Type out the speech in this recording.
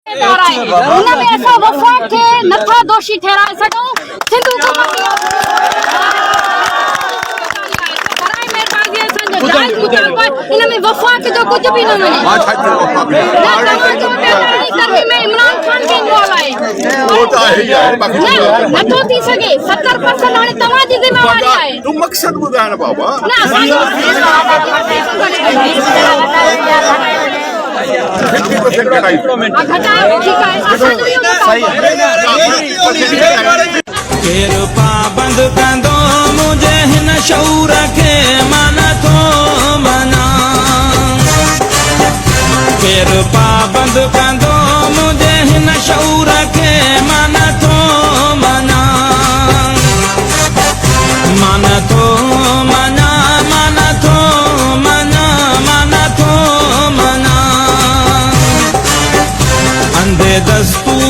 उनमें ऐसा वफ़ाक़ खे नथा दोषी ठहराए सघूं। सिंधु इन में वफ़ाक़ जो कुछ भी न वञे। में इमरान खान खे इन्वॉल्व आहे नथो थी सघे। 70% हाणे तव्हांजी ज़िम्मेवारी आहे। तू मक़सद ॿुधाइण बाबा केर पाबंद कंदो मुझे हिन शऊर खे माना थो मना। केर पाबंद कंदो मुझे हिन शऊर खे माना थो मना। माना थो मना माना थो मना माना थो मना। अंधे दस्तूर